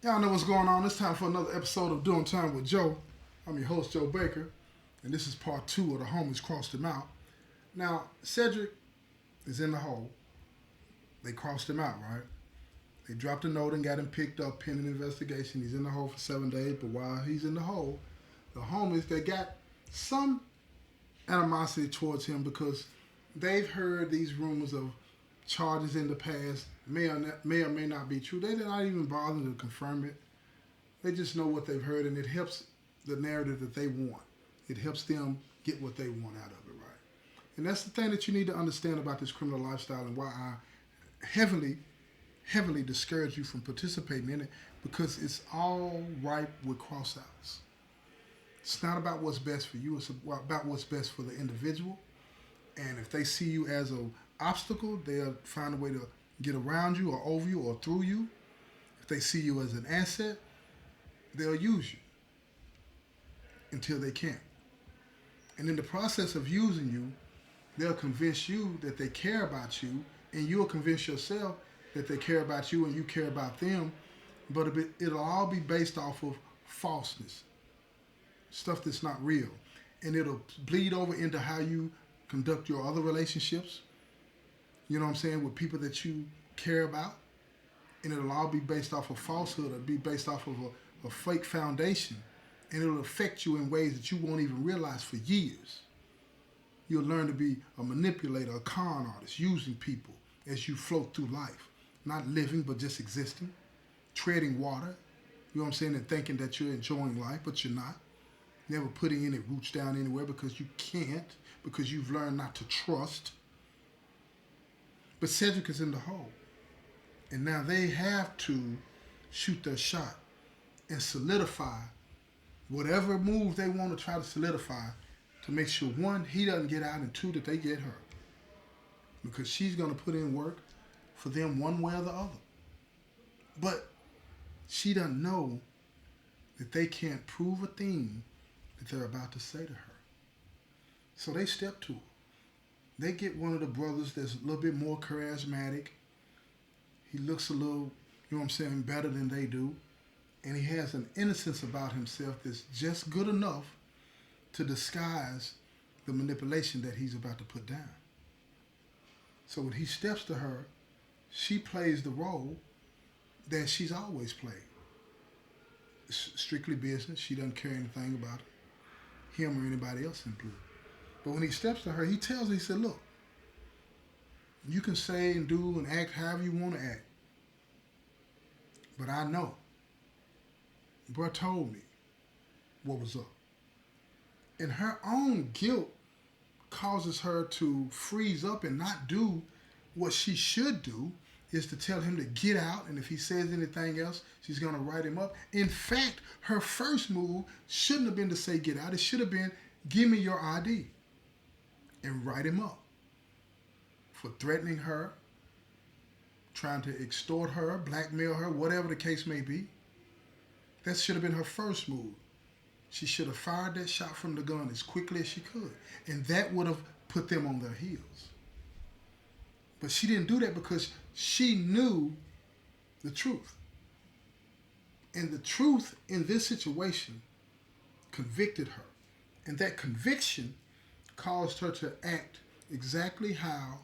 Y'all know what's going on. It's time for another episode of Doing Time with Joe. I'm your host, Joe Baker, and this is part 2 of The Homies Crossed Him Out. Now, Cedric is in the hole. They crossed him out, right? They dropped a note and got him picked up pending investigation. He's in the hole for 7 days, but while he's in the hole, the homies, they got some animosity towards him because they've heard these rumors of charges in the past may or may not be true. They're not even bothering to confirm it. They just know what they've heard, and it helps the narrative that they want. It helps them get what they want out of it, right? And that's the thing that you need to understand about this criminal lifestyle and why I heavily discourage you from participating in it, because it's all ripe with crossouts. It's not about what's best for you. It's about what's best for the individual. And if they see you as an obstacle, they'll find a way to get around you or over you or through you. If they see you as an asset, they'll use you until they can't. And in the process of using you, they'll convince you that they care about you, and you'll convince yourself that they care about you and you care about them, but it'll all be based off of falseness, stuff that's not real. And it'll bleed over into how you conduct your other relationships, you know what I'm saying, with people that you care about. And it'll all be based off of falsehood. It'll be based off of a fake foundation. And it'll affect you in ways that you won't even realize for years. You'll learn to be a manipulator, a con artist, using people as you float through life. Not living, but just existing. Treading water, you know what I'm saying, and thinking that you're enjoying life, but you're not. Never putting any roots down anywhere because you can't, because you've learned not to trust. But Cedric is in the hole. And now they have to shoot their shot and solidify whatever move they want to try to solidify to make sure, one, he doesn't get out, and two, that they get her. Because she's going to put in work for them one way or the other. But she doesn't know that they can't prove a thing that they're about to say to her. So they step to her. They get one of the brothers that's a little bit more charismatic. He looks a little, you know what I'm saying, better than they do. And he has an innocence about himself that's just good enough to disguise the manipulation that he's about to put down. So when he steps to her, she plays the role that she's always played. It's strictly business. She doesn't care anything about him or anybody else included. But when he steps to her, he tells her, he said, look, you can say and do and act however you want to act. But I know. Bro told me what was up. And her own guilt causes her to freeze up and not do what she should do, is to tell him to get out, and if he says anything else, she's going to write him up. In fact, her first move shouldn't have been to say get out. It should have been, give me your ID, and write him up for threatening her, trying to extort her, blackmail her, whatever the case may be. That should have been her first move. She should have fired that shot from the gun as quickly as she could, and that would have put them on their heels. But she didn't do that because she knew the truth. And the truth in this situation convicted her. And that conviction caused her to act exactly how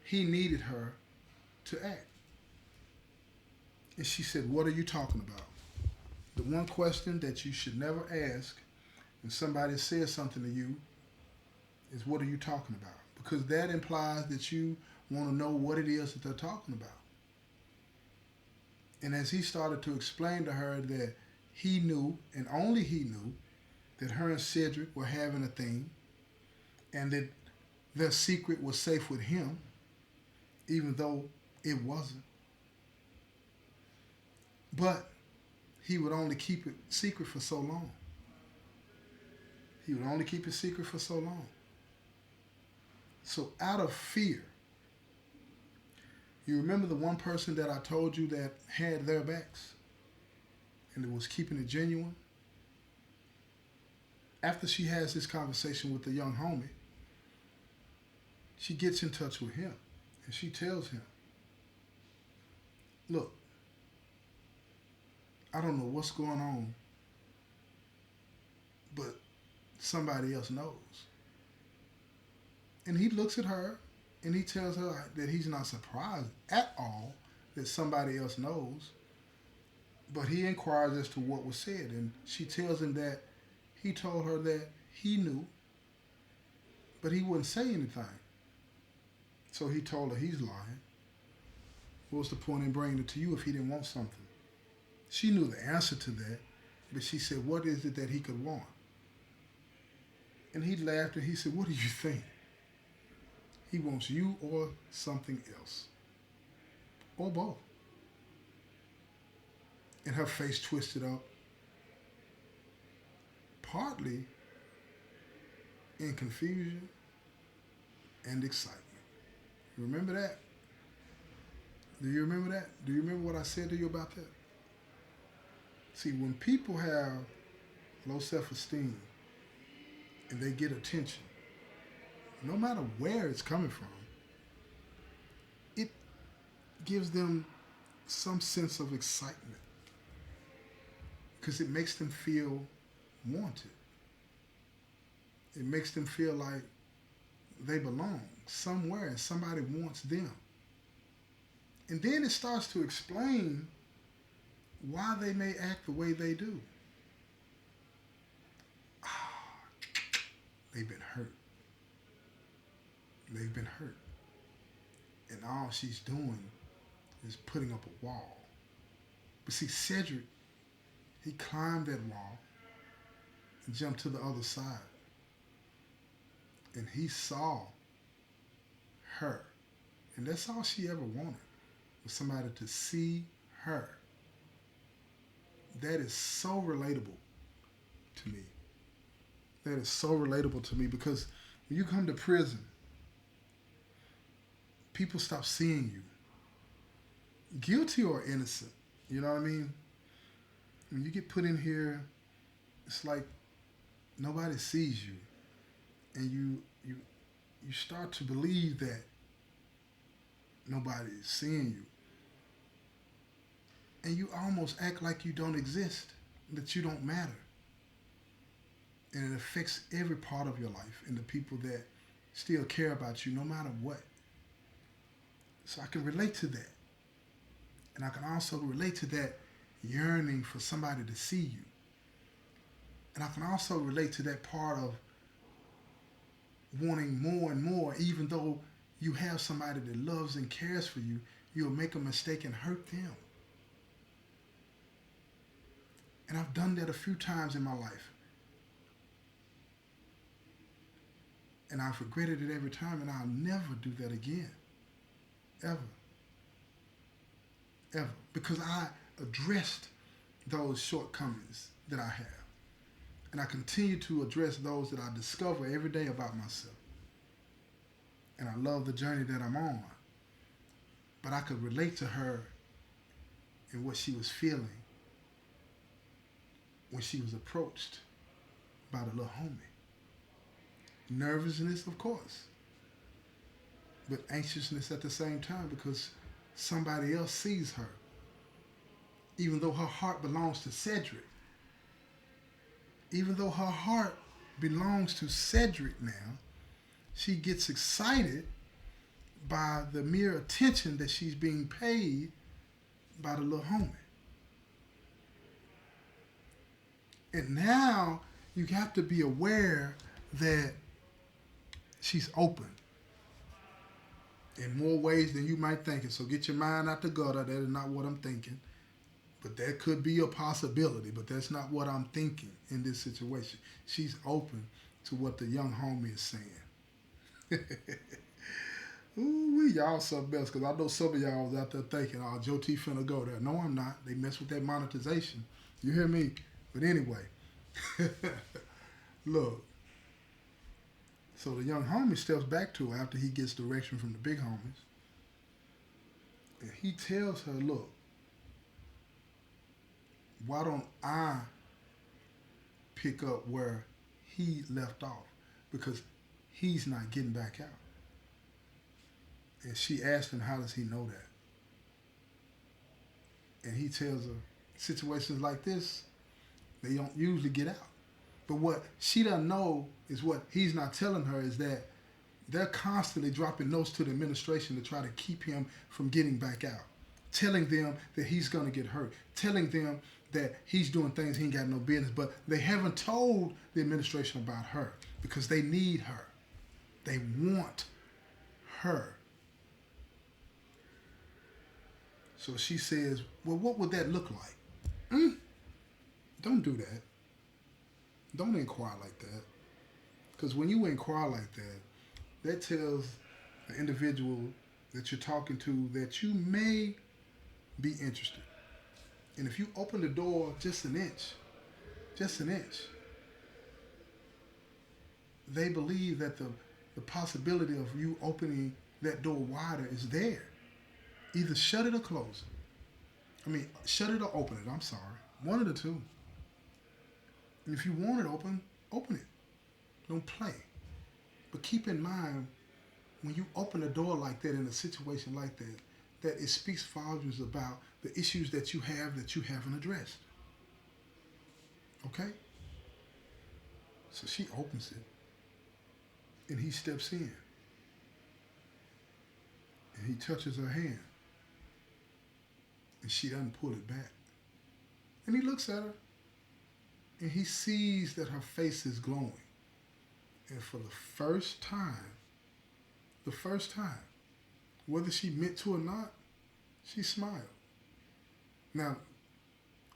he needed her to act. And she said, what are you talking about? The one question that you should never ask when somebody says something to you is, what are you talking about? Because that implies that you want to know what it is that they're talking about. And as he started to explain to her that he knew, and only he knew, that her and Cedric were having a thing, and that their secret was safe with him, even though it wasn't. But he would only keep it secret for so long. He would only keep it secret for so long. So out of fear, you remember the one person that I told you that had their backs and it was keeping it genuine? After she has this conversation with the young homie, she gets in touch with him and she tells him, look, I don't know what's going on, but somebody else knows. And he looks at her and he tells her that he's not surprised at all that somebody else knows. But he inquires as to what was said. And she tells him that he told her that he knew, but he wouldn't say anything. So he told her he's lying. What's the point in bringing it to you if he didn't want something? She knew the answer to that, but she said, what is it that he could want? And he laughed and he said, what do you think? He wants you or something else. Or both. And her face twisted up, partly in confusion and excitement. Remember that? Do you remember that? Do you remember what I said to you about that? See, when people have low self-esteem and they get attention, no matter where it's coming from, it gives them some sense of excitement because it makes them feel wanted. It makes them feel like they belong somewhere and somebody wants them. And then it starts to explain why they may act the way they do. They've been hurt. They've been hurt. And all she's doing is putting up a wall. But see, Cedric, he climbed that wall and jumped to the other side. And he saw her. And that's all she ever wanted, was somebody to see her. That is so relatable to me. That is so relatable to me because when you come to prison, people stop seeing you. Guilty or innocent, you know what I mean? When you get put in here, it's like nobody sees you. And you start to believe that nobody is seeing you. And you almost act like you don't exist, that you don't matter. And it affects every part of your life and the people that still care about you no matter what. So I can relate to that. And I can also relate to that yearning for somebody to see you. And I can also relate to that part of wanting more and more, even though you have somebody that loves and cares for you, you'll make a mistake and hurt them. And I've done that a few times in my life. And I've regretted it every time, and I'll never do that again. Ever. Ever. Because I addressed those shortcomings that I have. And I continue to address those that I discover every day about myself. And I love the journey that I'm on. But I could relate to her and what she was feeling when she was approached by the little homie. Nervousness, of course, but anxiousness at the same time because somebody else sees her. Even though her heart belongs to Cedric. Even though her heart belongs to Cedric now, she gets excited by the mere attention that she's being paid by the little homie. And now you have to be aware that she's open in more ways than you might think. And so get your mind out the gutter. That is not what I'm thinking. But that could be a possibility. But that's not what I'm thinking in this situation. She's open to what the young homie is saying. Ooh, y'all something else. Because I know some of y'all was out there thinking, oh, Joe T finna go there. No, I'm not. They mess with that monetization. You hear me? But anyway, look. So the young homie steps back to her after he gets direction from the big homies. And he tells her, look, why don't I pick up where he left off? Because he's not getting back out. And she asked him, how does he know that? And he tells her, situations like this, they don't usually get out. But what she doesn't know is what he's not telling her is that they're constantly dropping notes to the administration to try to keep him from getting back out, telling them that he's going to get hurt, telling them that he's doing things he ain't got no business. But they haven't told the administration about her because they need her. They want her. So she says, well, what would that look like? Don't do that. Don't inquire like that. Because when you inquire like that, that tells the individual that you're talking to that you may be interested. And if you open the door just an inch, they believe that the possibility of you opening that door wider is there. Either shut it or close it. Shut it or open it. I'm sorry. One of the two. And if you want it open, open it. Don't play. But keep in mind, when you open a door like that in a situation like that, that it speaks volumes about the issues that you haven't addressed. Okay? So she opens it, and he steps in, and he touches her hand, and she doesn't pull it back. And he looks at her, and he sees that her face is glowing. And for the first time, whether she meant to or not, she smiled. Now,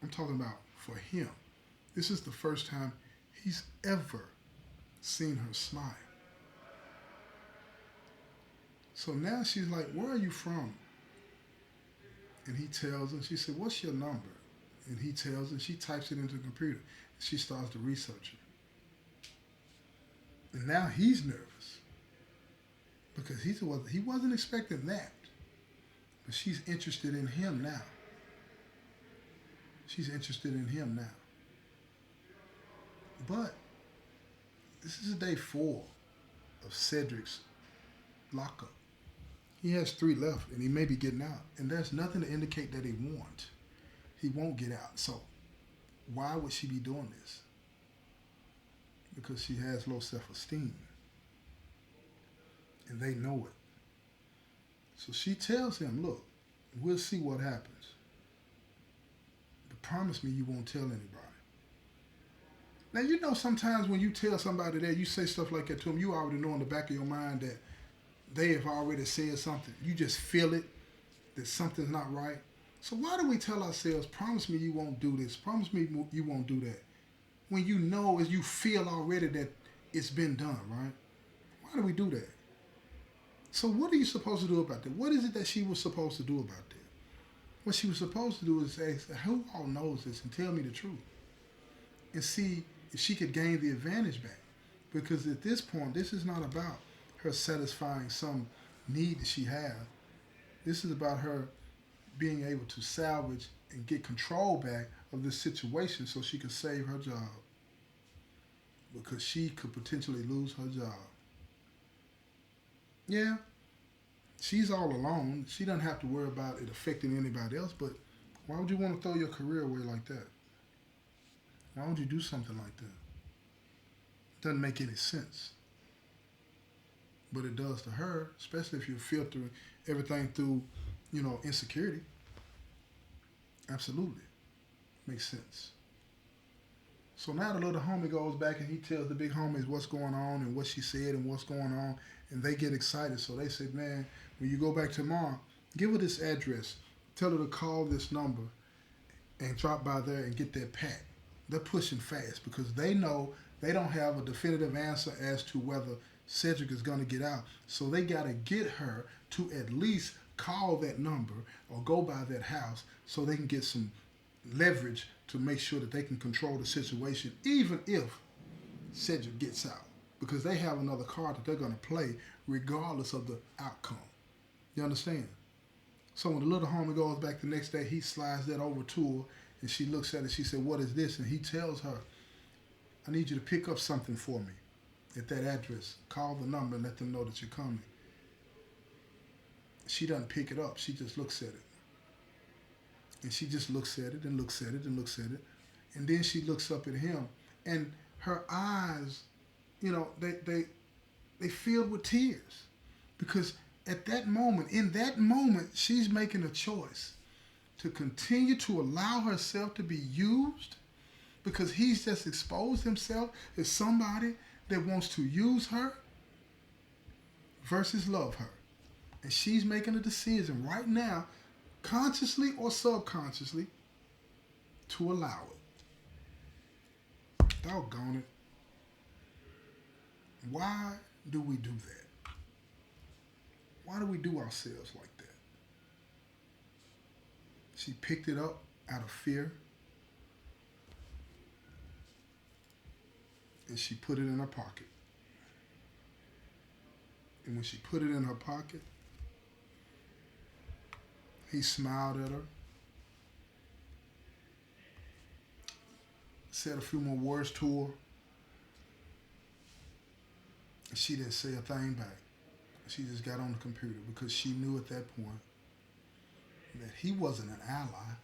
I'm talking about for him. This is the first time he's ever seen her smile. So now she's like, where are you from? And he tells her, she said, what's your number? And he tells her, she types it into the computer. She starts to research it. And now he's nervous because he wasn't expecting that. But she's interested in him now. But this is day 4 of Cedric's lockup. He has 3 left, and he may be getting out. And there's nothing to indicate that he won't. He won't get out. So why would she be doing this? Because she has low self-esteem. And they know it. So she tells him, look, we'll see what happens. But promise me you won't tell anybody. Now, you know sometimes when you tell somebody that, you say stuff like that to them, you already know in the back of your mind that they have already said something. You just feel it, that something's not right. So why do we tell ourselves, promise me you won't do this, promise me you won't do that, when you know, as you feel already that it's been done, right? Why do we do that? So what are you supposed to do about that? What is it that she was supposed to do about that? What she was supposed to do is ask, who all knows this, and tell me the truth. And see if she could gain the advantage back. Because at this point, this is not about her satisfying some need that she has. This is about her being able to salvage and get control back of this situation so she could save her job. Because she could potentially lose her job. Yeah, she's all alone. She doesn't have to worry about it affecting anybody else, but why would you want to throw your career away like that? Why would you do something like that? It doesn't make any sense. But it does to her, especially if you're filtering everything through, insecurity. Absolutely. Makes sense. So now the little homie goes back and he tells the big homies what's going on and what she said and what's going on. And they get excited. So they say, man, when you go back tomorrow, give her this address. Tell her to call this number and drop by there and get that pack. They're pushing fast because they know they don't have a definitive answer as to whether Cedric is going to get out. So they got to get her to at least call that number or go by that house so they can get some leverage to make sure that they can control the situation, even if Cedric gets out. Because they have another card that they're going to play regardless of the outcome. You understand? So when the little homie goes back the next day, he slides that over to her, and she looks at it. She said, what is this? And he tells her, I need you to pick up something for me at that address. Call the number and let them know that you're coming. She doesn't pick it up. She just looks at it. And she just looks at it and looks at it and looks at it. And then she looks up at him. And her eyes, they filled with tears. Because at that moment, in that moment, she's making a choice to continue to allow herself to be used because he's just exposed himself as somebody that wants to use her versus love her. And she's making a decision right now, consciously or subconsciously, to allow it. Doggone it. Why do we do that? Why do we do ourselves like that? She picked it up out of fear and she put it in her pocket. And when she put it in her pocket, he smiled at her, said a few more words to her, and she didn't say a thing back. She just got on the computer because she knew at that point that he wasn't an ally.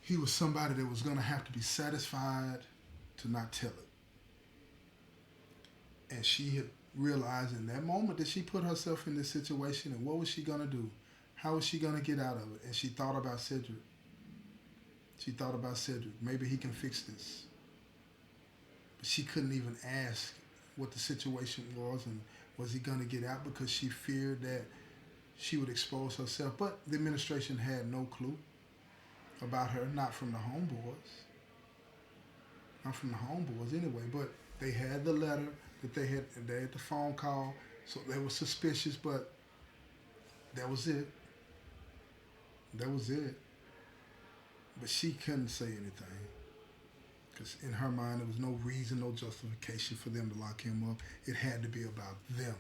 He was somebody that was going to have to be satisfied to not tell it. And she had realized in that moment that she put herself in this situation, and what was she going to do? How was she going to get out of it? And she thought about Cedric. She thought about Cedric. Maybe he can fix this. But she couldn't even ask what the situation was and was he going to get out because she feared that she would expose herself. But the administration had no clue about her, not from the homeboys. Not from the homeboys anyway, but they had the letter that they had the phone call, so they were suspicious, but that was it. That was it. But she couldn't say anything because in her mind there was no reason, no justification for them to lock him up. It had to be about them.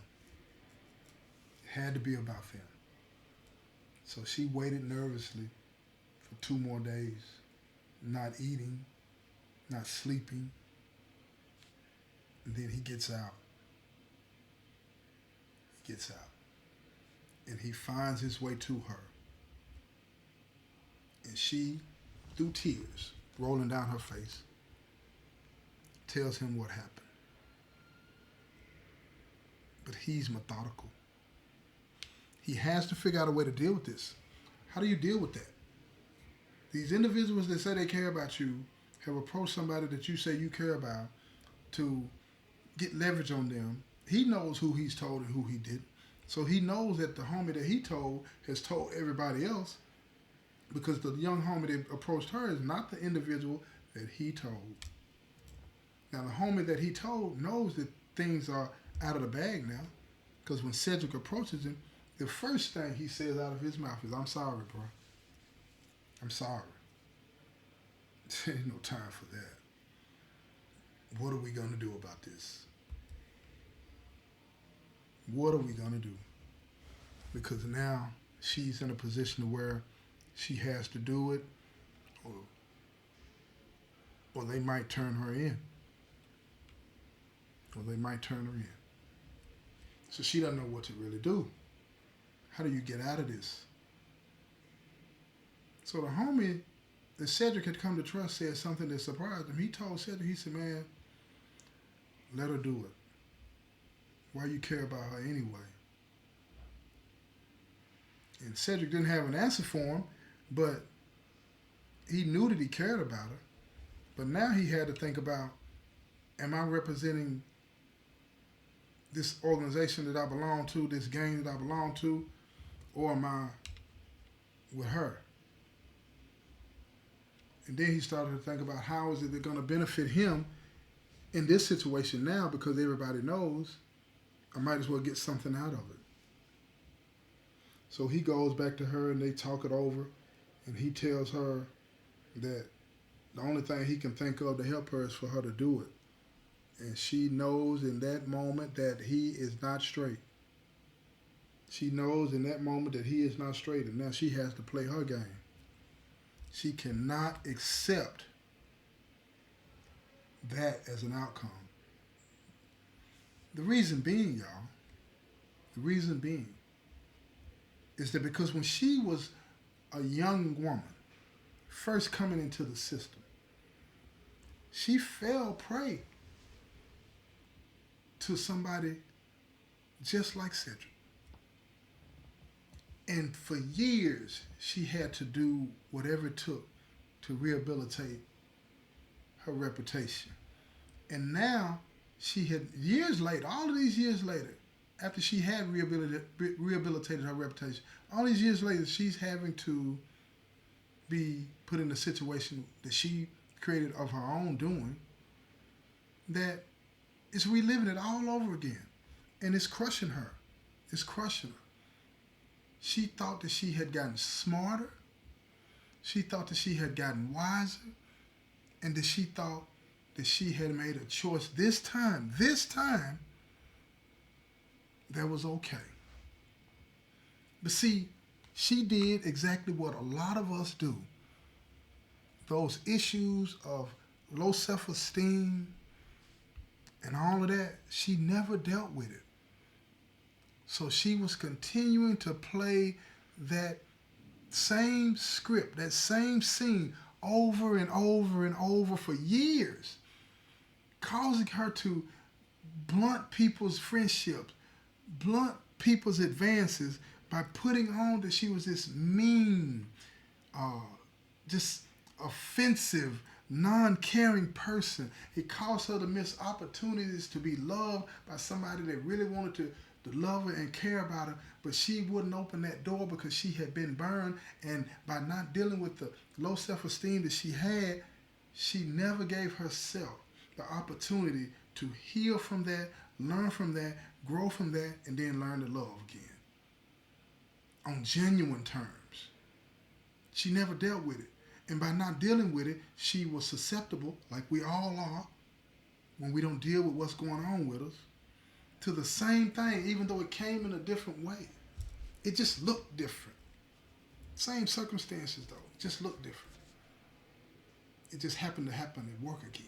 It had to be about them. So she waited nervously for 2 more days, not eating, not sleeping. And then he gets out. He gets out. And he finds his way to her. And she, through tears rolling down her face, tells him what happened. But he's methodical. He has to figure out a way to deal with this. How do you deal with that? These individuals that say they care about you have approached somebody that you say you care about to get leverage on them. He knows who he's told and who he didn't. So he knows that the homie that he told has told everybody else, because the young homie that approached her is not the individual that he told. Now the homie that he told knows that things are out of the bag now, because when Cedric approaches him, the first thing he says out of his mouth is, "I'm sorry, bro. I'm sorry." There ain't no time for that. What are we going to do about this? What are we going to do? Because now she's in a position where she has to do it, or they might turn her in. Or they might turn her in. So she doesn't know what to really do. How do you get out of this? So the homie that Cedric had come to trust said something that surprised him. He told Cedric, he said, "Man, let her do it. Why you care about her anyway?" And Cedric didn't have an answer for him, but he knew that he cared about her. But now he had to think about, am I representing this organization that I belong to, this gang that I belong to, or am I with her? And then he started to think about how is it going to benefit him in this situation now, because everybody knows I might as well get something out of it. So he goes back to her and they talk it over, and he tells her that the only thing he can think of to help her is for her to do it. And she knows in that moment that he is not straight. She knows in that moment that he is not straight, and now she has to play her game. She cannot accept that as an outcome. The reason being, y'all, is that because when she was a young woman first coming into the system, she fell prey to somebody just like Cedric. And for years, she had to do whatever it took to rehabilitate her reputation. And now she had, years later, all of these years later, after she had rehabilitated her reputation, all these years later, she's having to be put in a situation that she created of her own doing, that is reliving it all over again. And it's crushing her. It's crushing her. She thought that she had gotten smarter. She thought that she had gotten wiser. And that she thought that she had made a choice this time, that was okay. But see, she did exactly what a lot of us do. Those issues of low self-esteem and all of that, she never dealt with it. So she was continuing to play that same script, that same scene over and over and over for years, causing her to blunt people's friendships, blunt people's advances by putting on that she was this mean, just offensive, non-caring person. It caused her to miss opportunities to be loved by somebody that really wanted to love her and care about her, but she wouldn't open that door because she had been burned, and by not dealing with the low self-esteem that she had, she never gave herself the opportunity to heal from that, learn from that, grow from that, and then learn to love again on genuine terms. She never dealt with it. And by not dealing with it, she was susceptible, like we all are, when we don't deal with what's going on with us, to the same thing, even though it came in a different way. It just looked different. Same circumstances, though. It just looked different. It just happened to happen at work again.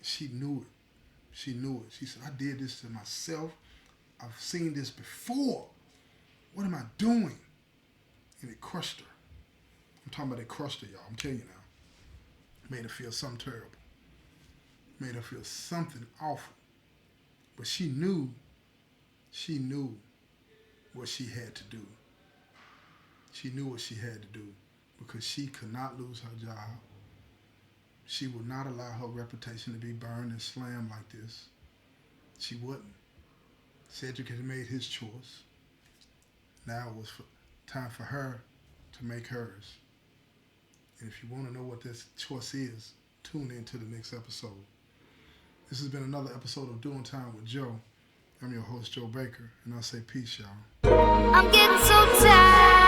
She knew it. She knew it. She said, I did this to myself. I've seen this before. What am I doing? And it crushed her. I'm talking about it crushed her, y'all. I'm telling you now. Made her feel something terrible. Made her feel something awful. But she knew what she had to do. She knew what she had to do because she could not lose her job. She would not allow her reputation to be burned and slammed like this. She wouldn't. Cedric had made his choice. Now it was time for her to make hers. And if you want to know what this choice is, tune in to the next episode. This has been another episode of Doing Time with Joe. I'm your host, Joe Baker, and I'll say peace, y'all. I'm getting so tired.